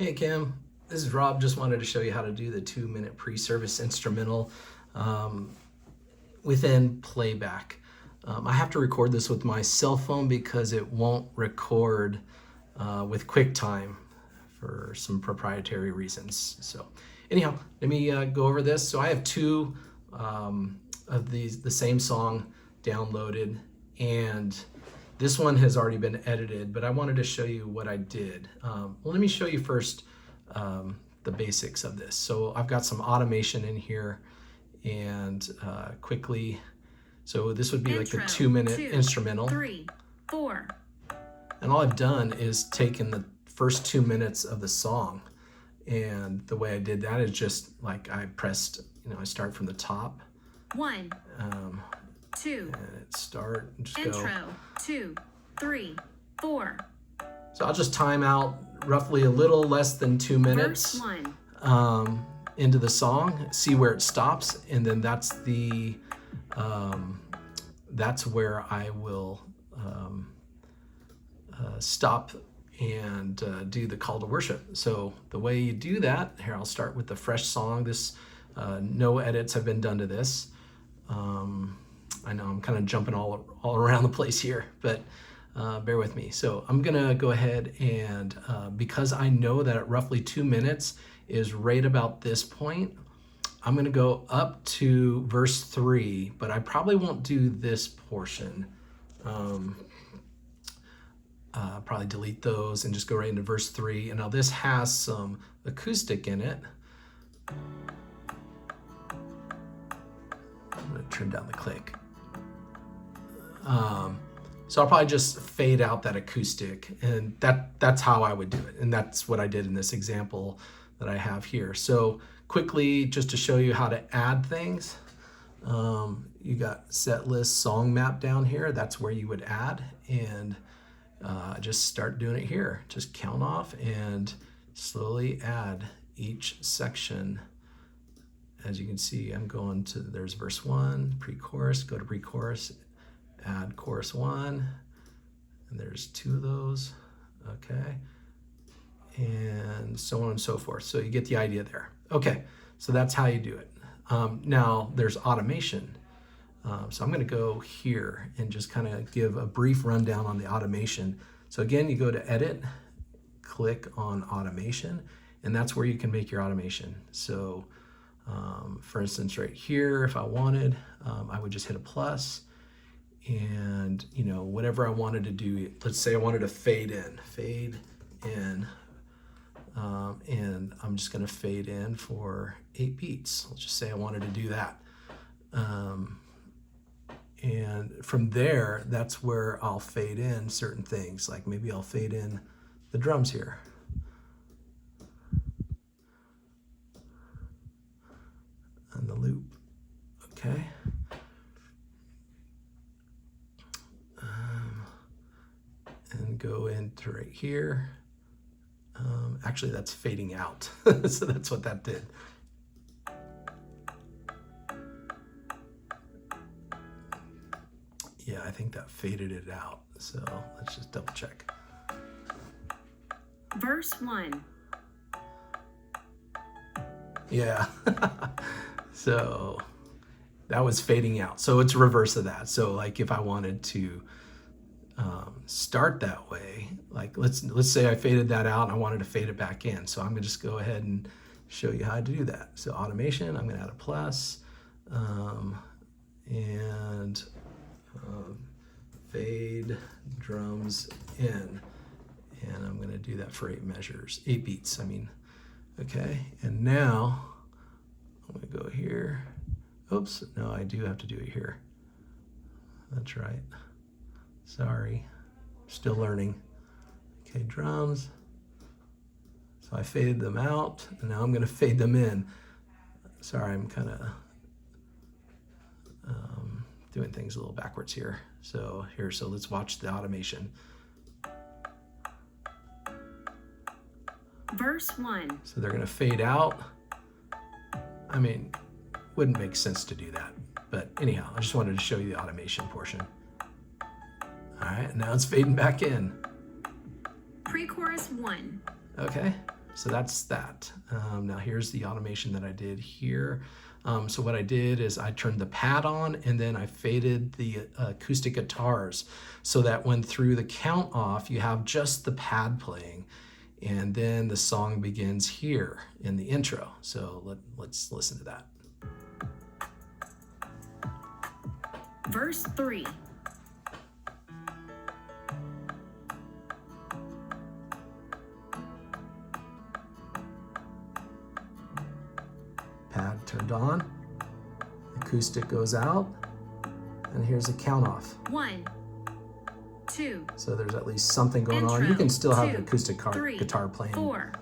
Hey Kim, this is Rob. Just wanted to show you how to do the 2-minute pre-service instrumental within Playback. I have to record this with my cell phone because it won't record with QuickTime for some proprietary reasons. So anyhow, let me go over this. So I have two of the same song downloaded, and this one has already been edited, but I wanted to show you what I did. Well, let me show you first the basics of this. So I've got some automation in here, and quickly, so this would be Intro, like the 2-minute 2, instrumental. 3, 4. And all I've done is taken the first 2 minutes of the song, and the way I did that is just like I pressed, I start from the top. 1, 2. And start and just Intro, go. 2, 3, 4. So I'll just time out roughly a little less than 2 minutes. Verse 1. Into the song, see where it stops, and then that's where I will stop and do the call to worship. So the way you do that, here I'll start with the fresh song. This no edits have been done to this. I know I'm kind of jumping all around the place here, but bear with me. So I'm gonna go ahead and because I know that at roughly 2 minutes is right about this point, I'm gonna go up to verse 3, but I probably won't do this portion. Probably delete those and just go right into verse 3. And now this has some acoustic in it. I'm gonna turn down the click. So I'll probably just fade out that acoustic, and that's how I would do it. And that's what I did in this example that I have here. So quickly, just to show you how to add things, you got set list song map down here. That's where you would add, and just start doing it here. Just count off and slowly add each section. As you can see, I'm going to, there's verse 1, pre-chorus, go to pre-chorus, add chorus 1, and there's 2 of those, okay, and so on and so forth. So you get the idea there. Okay, so that's how you do it. Now there's automation. So I'm going to go here and just kind of give a brief rundown on the automation. So again, you go to edit, click on automation, and that's where you can make your automation. So for instance, right here, if I wanted, I would just hit a plus, and whatever I wanted to do, let's say I wanted to fade in, and I'm just going to fade in for 8 beats. Let's just say I wanted to do that. And from there, that's where I'll fade in certain things, like maybe I'll fade in the drums here. And the loop, okay. And go into right here. Actually, that's fading out. So that's what that did. Yeah, I think that faded it out. So let's just double check. Verse 1. Yeah. So that was fading out. So it's reverse of that. So like if I wanted to start that way, like let's say I faded that out and I wanted to fade it back in. So I'm gonna just go ahead and show you how to do that. So automation, I'm gonna add a plus, and fade drums in, and I'm gonna do that for 8 beats, I mean. Okay, and now I'm gonna go here. Oops, no, I do have to do it here. That's right. Sorry, still learning. Okay, drums. So I faded them out, and now I'm gonna fade them in. Sorry, I'm kind of doing things a little backwards here. So let's watch the automation. Verse 1. So they're gonna fade out. I mean, wouldn't make sense to do that, but anyhow, I just wanted to show you the automation portion. All right, now it's fading back in. Pre-chorus 1. Okay, So that's that. Now here's the automation that I did here. So what I did is I turned the pad on and then I faded the acoustic guitars so that when through the count off, you have just the pad playing. And then the song begins here in the intro. So let's listen to that. Verse 3. Pad turned on, acoustic goes out, and here's a count off. 1, 2. So there's at least something going on. Intro, You can still have the 2, acoustic 3, guitar playing. 4.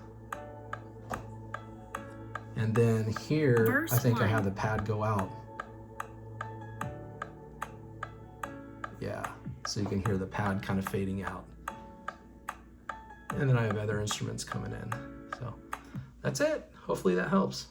And then here, Verse I think 1. I have the pad go out. Yeah, so you can hear the pad kind of fading out. And then I have other instruments coming in. So that's it. Hopefully that helps.